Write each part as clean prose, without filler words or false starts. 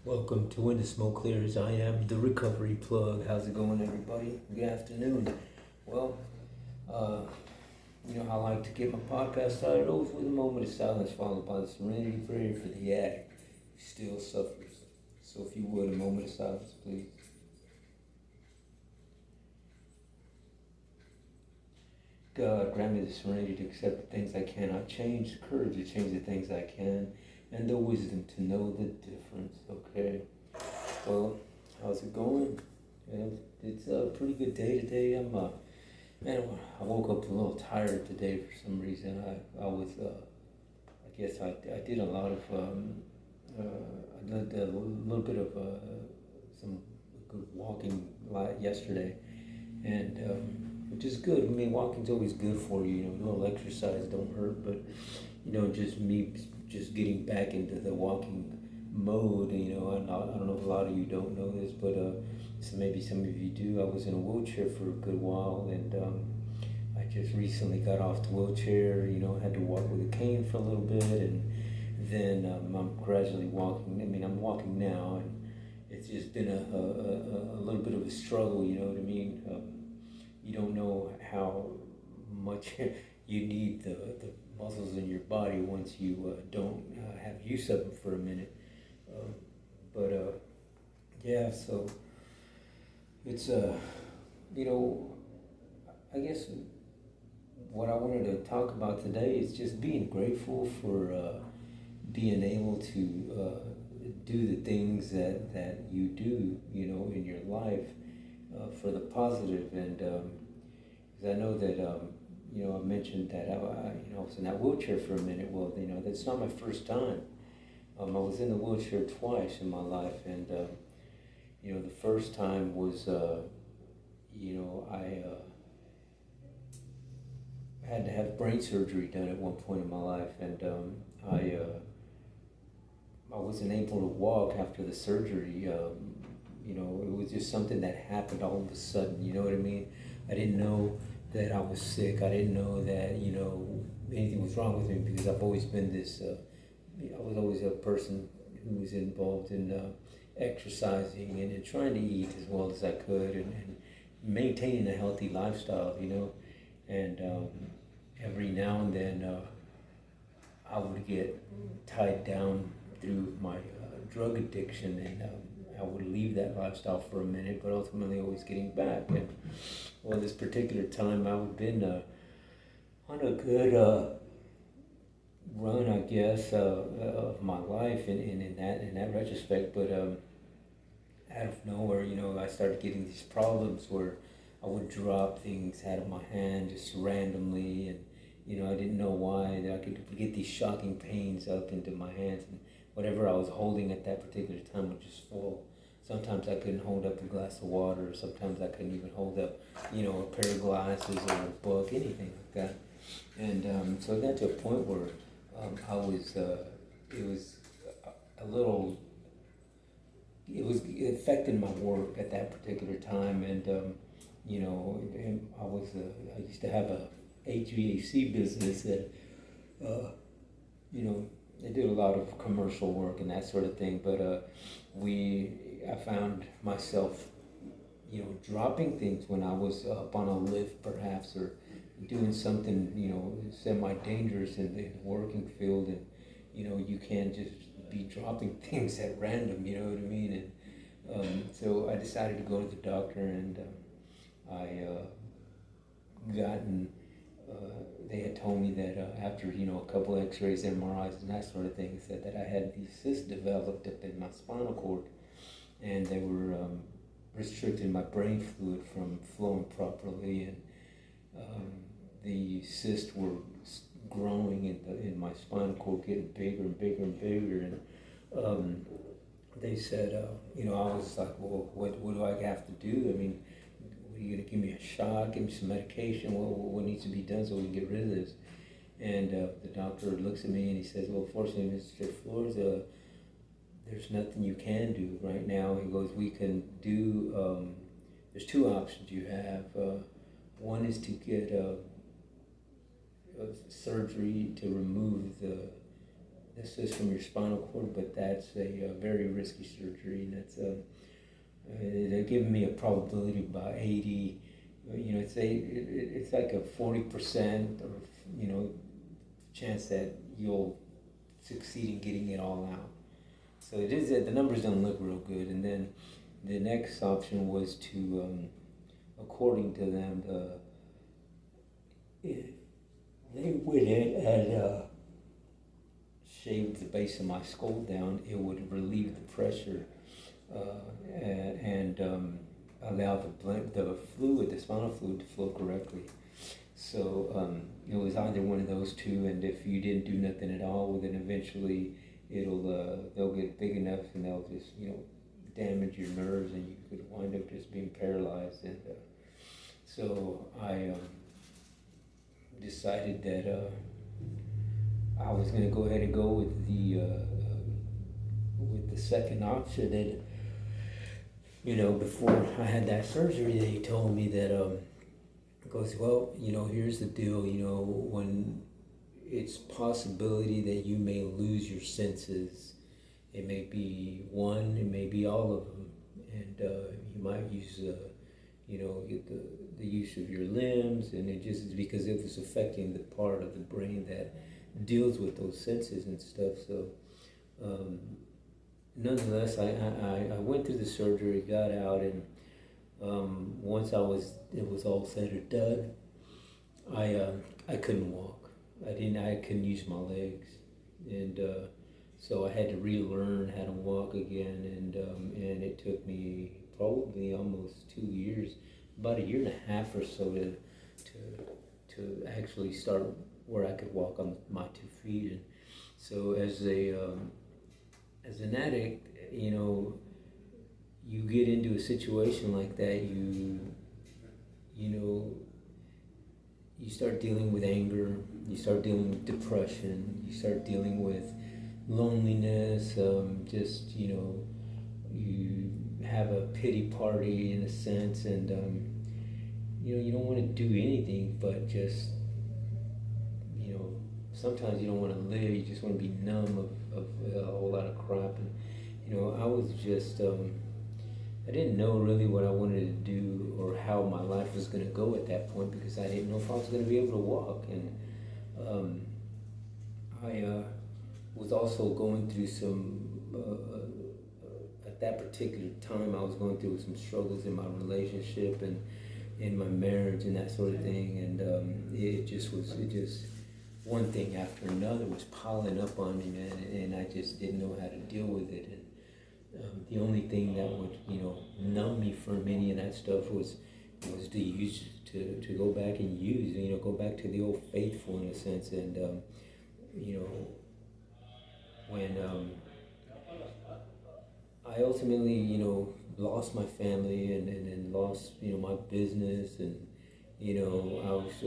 Welcome to When the Smoke Clears. I am the Recovery Plug. How's it going, everybody? Good afternoon. Well, uh, I like to get my podcast started off with a moment of silence followed by the serenity prayer for the addict who still suffers. So, if you would, a moment of silence, please. God, grant me the serenity to accept the things I cannot change, the courage to change the things I can, and the wisdom to know the difference. Okay. Well, how's it going? Yeah, it's a pretty good day today. Man, I woke up a little tired today for some reason. I guess I did a lot of, I did a little bit of some good walking yesterday, and which is good. I mean, walking's always good for you. A little exercise don't hurt, but just me just getting back into the walking mode. I don't know if a lot of you don't know this, but so maybe some of you do. I was in a wheelchair for a good while, and I just recently got off the wheelchair. Had to walk with a cane for a little bit, and then I'm gradually walking. I mean, I'm walking now, and it's just been a little bit of a struggle. You know what I mean? You don't know how much you need the muscles in your body once you don't have use of them for a minute. But yeah, so it's you know, I guess what I wanted to talk about today is just being grateful for being able to do the things that you do, in your life for the positive. And 'cause I know that, I mentioned that I was in that wheelchair for a minute. Well, that's not my first time. I was in the wheelchair twice in my life, and the first time was, I had to have brain surgery done at one point in my life, and I wasn't able to walk after the surgery. It was just something that happened all of a sudden. You know what I mean? I didn't know that I was sick. I didn't know that anything was wrong with me because I've always been this. I was always a person who was involved in exercising and trying to eat as well as I could and maintaining a healthy lifestyle. And every now and then I would get tied down through my drug addiction, and I would leave that lifestyle for a minute, but ultimately always getting back. And well, this particular time I've been on a good run, I guess, of my life in that retrospect. But out of nowhere, I started getting these problems where I would drop things out of my hand just randomly, and I didn't know why. That I could get these shocking pains up into my hands, and whatever I was holding at that particular time would just fall. Sometimes I couldn't hold up a glass of water. Sometimes I couldn't even hold up, a pair of glasses or a book, anything like that. And so it got to a point where it was a little, it was affecting my work at that particular time. And, and I used to have a HVAC business that, they did a lot of commercial work and that sort of thing. But I found myself, dropping things when I was up on a lift, perhaps, or doing something, semi-dangerous in the working field, and you can't just be dropping things at random. You know what I mean? And so I decided to go to the doctor, and I gotten. They had told me that after a couple of X-rays, MRIs, and that sort of thing, said that I had these cysts developed up in my spinal cord, and they were restricting my brain fluid from flowing properly, and the cysts were growing in my spinal cord, getting bigger and bigger and bigger, and they said, I was like, well, what do I have to do? I mean, what are you gonna give me a shot, give me some medication? What needs to be done so we can get rid of this? And the doctor looks at me and he says, well, fortunately, Mr. Flores, there's nothing you can do right now. He goes, we can do, there's two options you have. One is to get a surgery to remove this is from your spinal cord, but that's a very risky surgery, and that's they're giving me a probability of about 80. You know, it's like a 40% or chance that you'll succeed in getting it all out. So it is that the numbers don't look real good. And then the next option was to, according to them, they went in and shaved the base of my skull down. It would relieve the pressure and allow the fluid, the spinal fluid, to flow correctly. So it was either one of those two, and if you didn't do nothing at all, well, then eventually they'll get big enough and they'll just damage your nerves, and you could wind up just being paralyzed. And so I decided that I was going to go ahead and go with the second option. And before I had that surgery, they told me that goes, well, here's the deal. When it's possibility that you may lose your senses, it may be one, it may be all of them, and you might use the use of your limbs, and it just is because it was affecting the part of the brain that deals with those senses and stuff. So nonetheless, I went through the surgery, got out, and once it was all said and done, I couldn't walk. I couldn't use my legs, and so I had to relearn how to walk again, and it took me probably almost 2 years, about a year and a half or so to actually start where I could walk on my 2 feet. And so as an addict, you get into a situation like that, you start dealing with anger, you start dealing with depression, you start dealing with loneliness, you have a pity party in a sense, and you don't want to do anything but just, sometimes you don't want to live, you just want to be numb of a whole lot of crap. And I was just I didn't know really what I wanted to do or how my life was going to go at that point, because I didn't know if I was going to be able to walk. And I was also going through some, at that particular time, I was going through some struggles in my relationship and in my marriage and that sort of thing. And it just one thing after another was piling up on me, man, and I just didn't know how to deal with it. And the only thing that would, numb me from any of that stuff was to go back and use, go back to the old faithful in a sense. And, when I ultimately, lost my family and lost, my business, and, I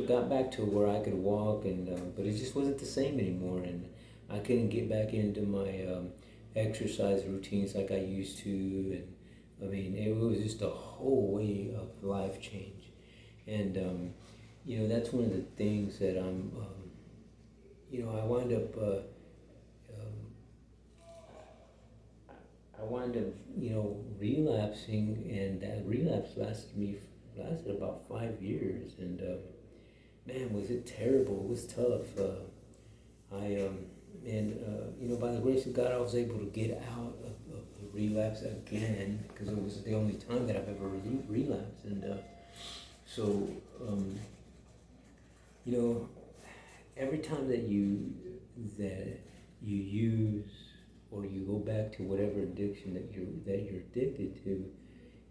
got back to where I could walk, and but it just wasn't the same anymore, and I couldn't get back into my exercise routines like I used to. And I mean, it was just a whole way of life change. And that's one of the things that I wind up relapsing, and that relapse lasted about 5 years. And man, was it terrible. It was tough. By the grace of God, I was able to get out of the relapse again, because it was the only time that I've ever relapsed. And every time that you use or you go back to whatever addiction that you're addicted to,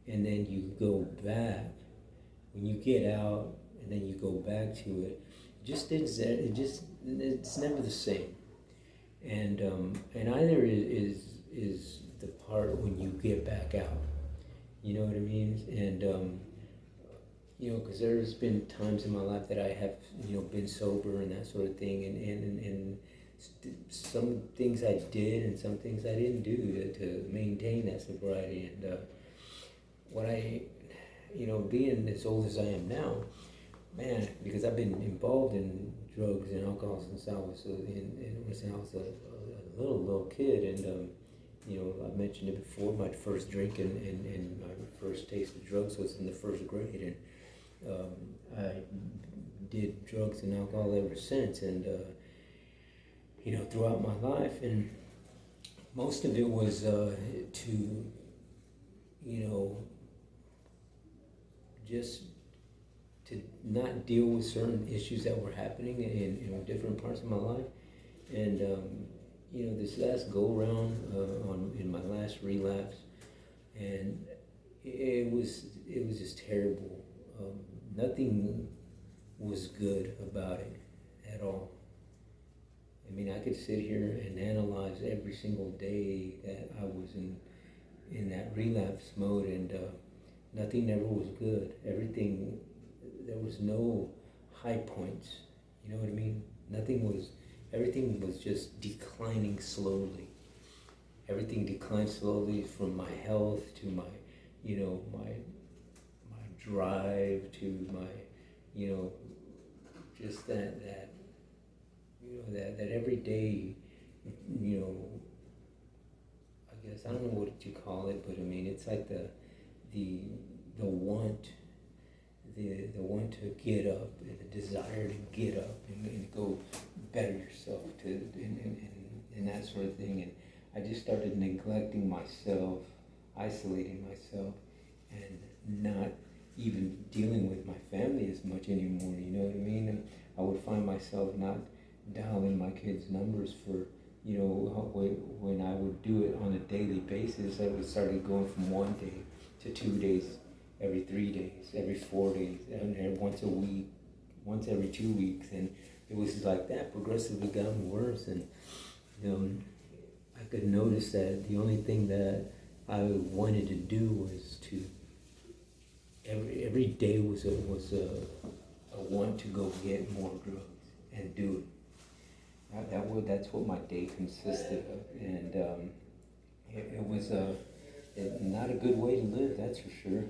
and then you go back, when you get out and then you go back to it, it's never the same. And either is the part when you get back out, you know what I mean? And because there's been times in my life that I have been sober and that sort of thing, and some things I did and some things I didn't do to maintain that sobriety. And what I being as old as I am now, man, because I've been involved in drugs and alcohol since I was since I was a little kid, and I mentioned it before. My first drink and my first taste of drugs was in the first grade, and I did drugs and alcohol ever since, and throughout my life, and most of it was to just to not deal with certain issues that were happening in different parts of my life. And this last go around in my last relapse, and it was just terrible. Nothing was good about it at all. I mean, I could sit here and analyze every single day that I was in that relapse mode, and nothing ever was good. Everything, there was no high points. You know what I mean? Everything was just declining slowly. Everything declined slowly, from my health to my drive to my, just that every day, I guess, I don't know what you call it, but I mean, it's like the want, the want to get up, and the desire to get up and go better yourself, and that sort of thing. And I just started neglecting myself, isolating myself, and not even dealing with my family as much anymore, you know what I mean? And I would find myself not dialing my kids' numbers for, when I would do it on a daily basis. I would start going from 1 day to 2 days, every 3 days, every 4 days, and once a week, once every 2 weeks, and it was like that, progressively gotten worse. And I could notice that the only thing that I wanted to do was to every day was a want to go get more drugs and do it. That's what my day consisted of, and it was not a good way to live, that's for sure.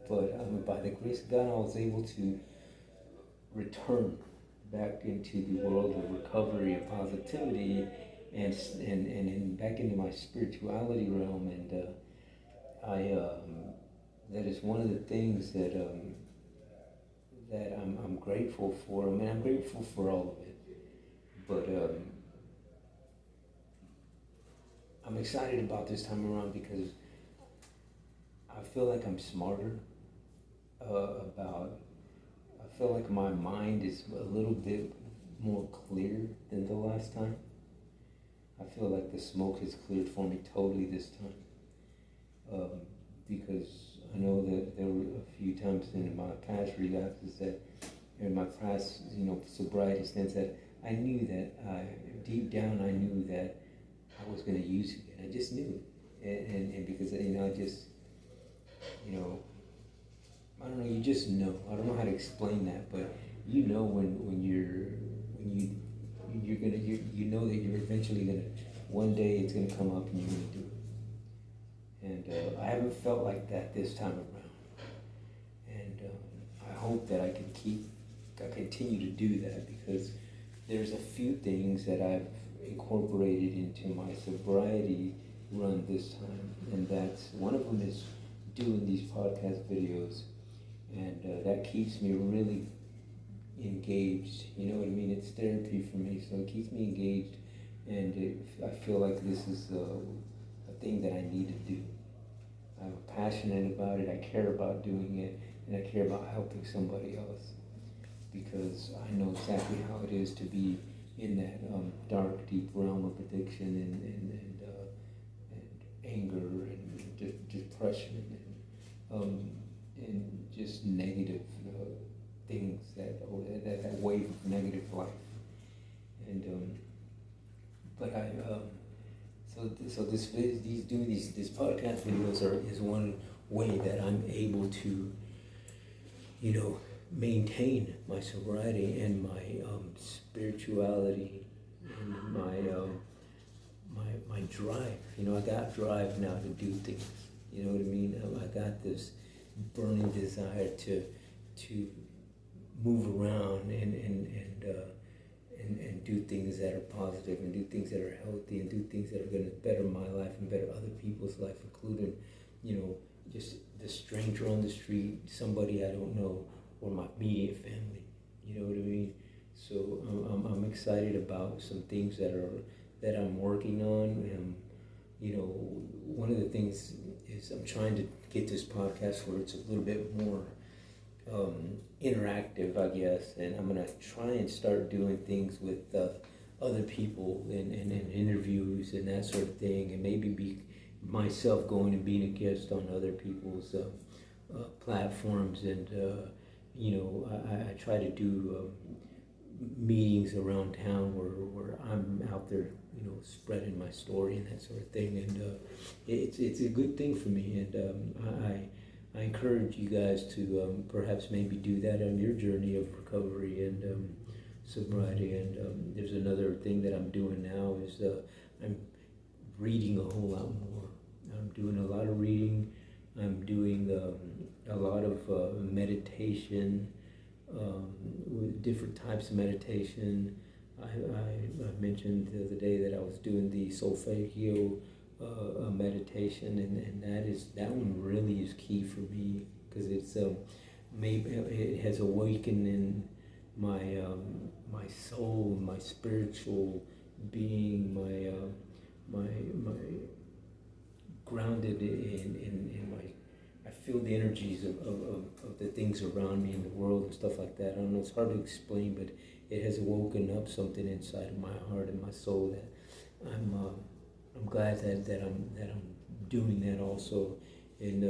But by the grace of God, I was able to return back into the world of recovery and positivity, and back into my spirituality realm, and that is one of the things that I'm grateful for. I mean, I'm grateful for all of it. But I'm excited about this time around because I feel like I'm smarter I feel like my mind is a little bit more clear than the last time. I feel like the smoke has cleared for me totally this time. Because I know that there were a few times in my past relapses that, in my past, sobriety stints, that I knew that deep down I knew that I was going to use it. I just knew it, and because I just, I don't know. You just know. I don't know how to explain that, but when you know that you're eventually gonna, one day it's gonna come up and you're gonna do it. And I haven't felt like that this time around, and I hope that I continue to do that, because there's a few things that I've incorporated into my sobriety run this time, and that's one of them is doing these podcast videos, and that keeps me really engaged. You know what I mean? It's therapy for me, so it keeps me engaged, and I feel like this is a thing that I need to do. I'm passionate about it. I care about doing it, and I care about helping somebody else, because I know exactly how it is to be in that dark, deep realm of addiction and anger and depression and just negative things, that wave of negative life. And but I these podcast videos is one way that I'm able to maintain my sobriety and my spirituality and my drive. I got drive now to do things. You know what I mean? I got this burning desire to move around and do things that are positive and do things that are healthy and do things that are going to better my life and better other people's life, including, just the stranger on the street, somebody I don't know, or my immediate family. You know what I mean? So I'm excited about some things that I'm working on. And, one of the things is I'm trying to get this podcast where it's a little bit more interactive, I guess, and I'm gonna try and start doing things with other people and interviews and that sort of thing, and maybe be myself going and being a guest on other people's platforms, and I try to do meetings around town where I'm out there, spreading my story and that sort of thing, and it's a good thing for me, and I encourage you guys to perhaps maybe do that on your journey of recovery and sobriety. And there's another thing that I'm doing now is I'm reading a whole lot more. I'm doing a lot of reading. I'm doing a lot of meditation, with different types of meditation. I mentioned the other day that I was doing the solfeggio meditation, and that one really is key for me, because it's maybe it has awakened in my my soul, my spiritual being, my grounded in my. I feel the energies of the things around me in the world and stuff like that. I don't know, it's hard to explain, but it has woken up something inside of my heart and my soul that I'm glad that I'm doing that also, and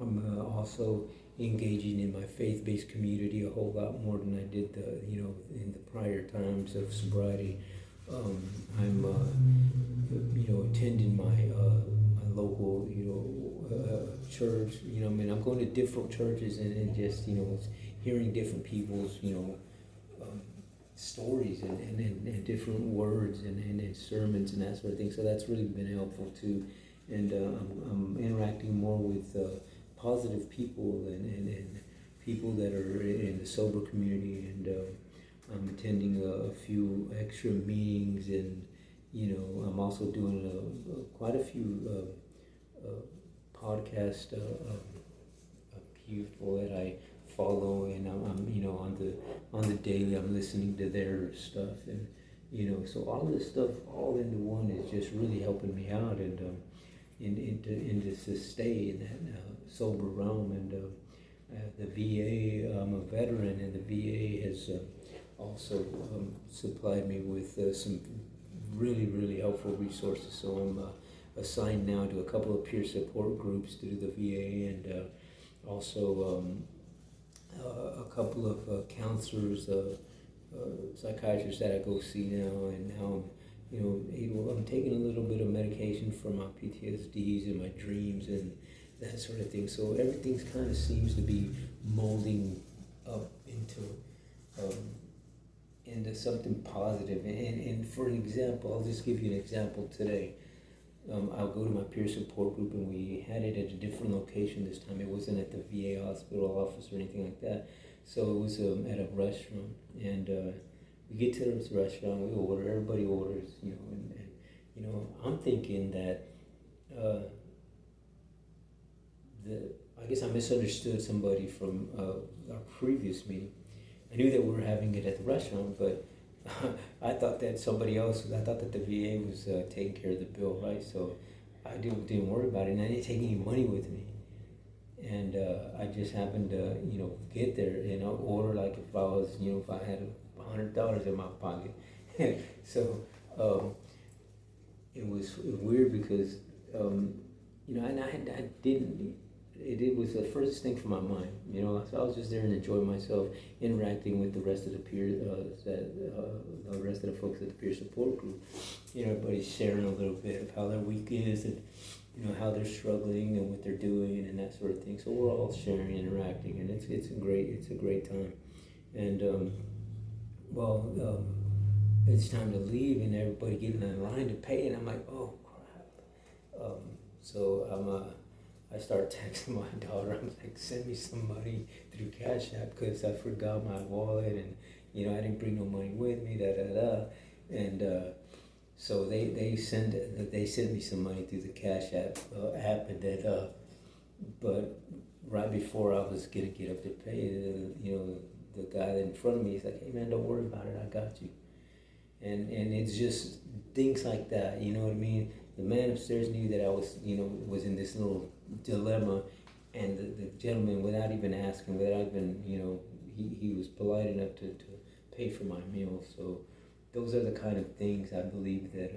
I'm also engaging in my faith-based community a whole lot more than I did in the prior times of sobriety. I'm attending my local church. I'm going to different churches and just hearing different people's stories and different words and sermons and that sort of thing. So that's really been helpful too. And I'm interacting more with positive people and people that are in the sober community. And I'm attending a few extra meetings, and I'm also doing quite a few podcasts of people that I follow, and I'm on the daily I'm listening to their stuff, and so all this stuff all into one is just really helping me out, and into to stay in that sober realm. And the VA, I'm a veteran, and the VA has also supplied me with some really helpful resources. So I'm assigned now to a couple of peer support groups through the VA, and also a couple of counselors, psychiatrists that I go see now, and now I'm taking a little bit of medication for my PTSDs and my dreams and that sort of thing. So everything kind of seems to be molding up into something positive. And for an example, I'll just give you an example today. I'll go to my peer support group, and we had it at a different location this time. It wasn't at the VA hospital office or anything like that. So it was at a restaurant, and we get to this restaurant, we order, everybody orders, and I'm thinking that I guess I misunderstood somebody from our previous meeting. I knew that we were having it at the restaurant, but I thought that I thought that the VA was taking care of the bill, right? So I didn't worry about it, and I didn't take any money with me. And I just happened to, get there and I'll order like if I was, if I had $100 in my pocket. So it was weird because, and I didn't. It was the first thing from my mind, So I was just there and enjoying myself, interacting with the rest of the peers, the rest of the folks at the peer support group. Everybody's sharing a little bit of how their week is, and how they're struggling and what they're doing and that sort of thing. So we're all sharing, interacting, and it's a great time. And it's time to leave, and everybody getting in line to pay, and I'm like, oh crap. So I start texting my daughter. I'm like, send me some money through Cash App because I forgot my wallet and I didn't bring no money with me. Da da da, and so they sent me some money through the Cash app, and that but right before I was gonna get up to pay, the guy in front of me is like, hey man, don't worry about it, I got you. And it's just things like that, you know what I mean? The man upstairs knew that I was in this little dilemma, and the gentleman, without even asking, without even, he was polite enough to pay for my meal. So those are the kind of things I believe that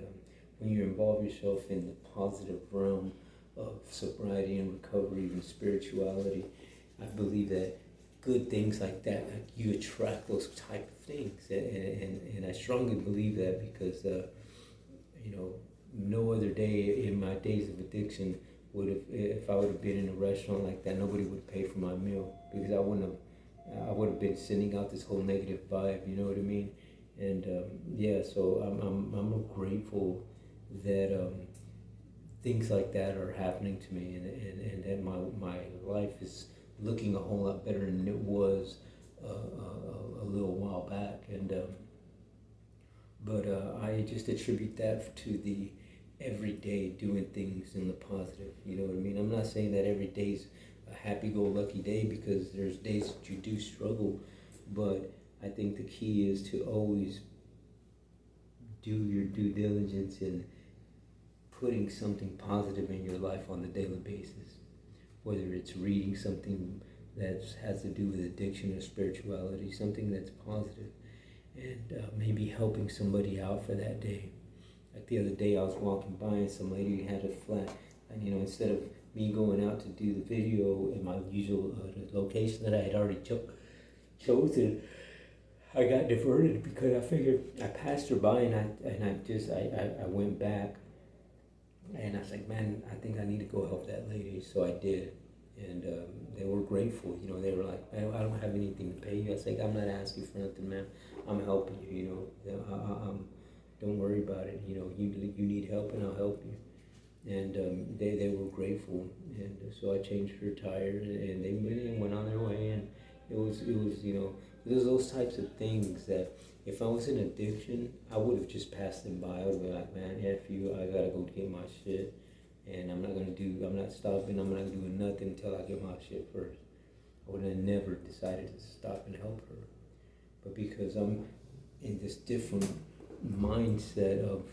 when you involve yourself in the positive realm of sobriety and recovery and spirituality, I believe that good things like that, like you attract those type of things, and I strongly believe that because no other day in my days of addiction would have, if I would have been in a restaurant like that, nobody would pay for my meal because I would have been sending out this whole negative vibe, you know what I mean? And yeah, so I'm grateful that things like that are happening to me, and that my life is looking a whole lot better than it was a little while back. And but I just attribute that to the everyday doing things in the positive. You know what I mean? I'm not saying that every day's a happy-go-lucky day, because there's days that you do struggle, but I think the key is to always do your due diligence in putting something positive in your life on a daily basis, whether it's reading something that has to do with addiction or spirituality, something that's positive, and maybe helping somebody out for that day. Like the other day, I was walking by and some lady had a flat, and instead of me going out to do the video in my usual location that I had already chosen, I got diverted because I figured I passed her by, and I went back, and I was like, man, I think I need to go help that lady. So I did, and they were grateful. They were like, I don't have anything to pay you. I was like, I'm not asking for nothing, man. I'm helping you. Don't worry about it. You need help, and I'll help you. And they were grateful, and so I changed her tires, and they went on their way, and it was there's those types of things that if I was in addiction, I would have just passed them by. I would be like, man, F you, I gotta go get my shit, and I'm not stopping, I'm not doing nothing until I get my shit first. I would have never decided to stop and help her. But because I'm in this different mindset of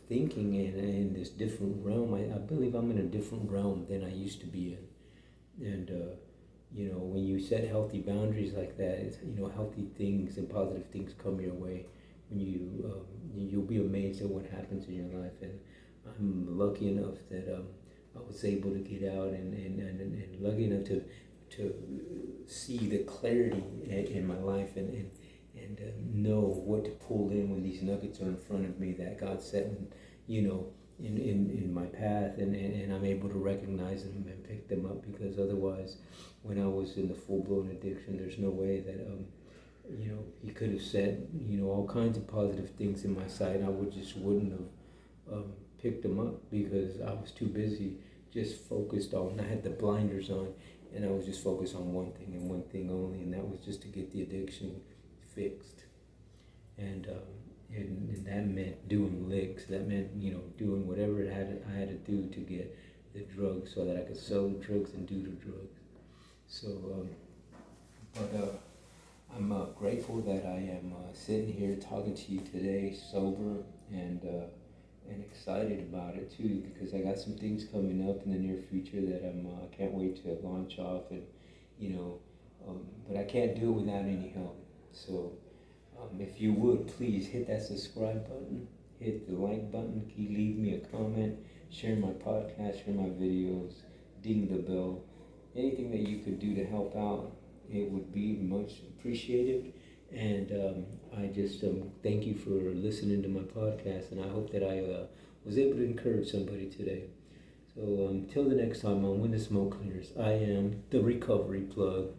thinking, and in this different realm, I believe I'm in a different realm than I used to be in. And when you set healthy boundaries like that, it's, healthy things and positive things come your way. When you'll be amazed at what happens in your life. And I'm lucky enough that I was able to get out, and lucky enough to see the clarity in my life, and know what to pull in when these nuggets are in front of me that God set in my path, and I'm able to recognize them and pick them up, because otherwise, when I was in the full-blown addiction, there's no way that he could have said all kinds of positive things in my sight, and I wouldn't have picked them up, because I was too busy just focused on, I had the blinders on, and I was just focused on one thing and one thing only, and that was just to get the addiction fixed. And that meant doing licks. That meant doing whatever I had to do to get the drugs, so that I could sell the drugs and do the drugs. So, I'm grateful that I am sitting here talking to you today, sober, and excited about it too, because I got some things coming up in the near future that I can't wait to launch off, and but I can't do it without any help. So if you would, please hit that subscribe button, hit the like button, leave me a comment, share my podcast, share my videos, ding the bell. Anything that you could do to help out, it would be much appreciated. And I just thank you for listening to my podcast, and I hope that I was able to encourage somebody today. So until the next time on When the Smoke Clears, I am the Recovery Plug.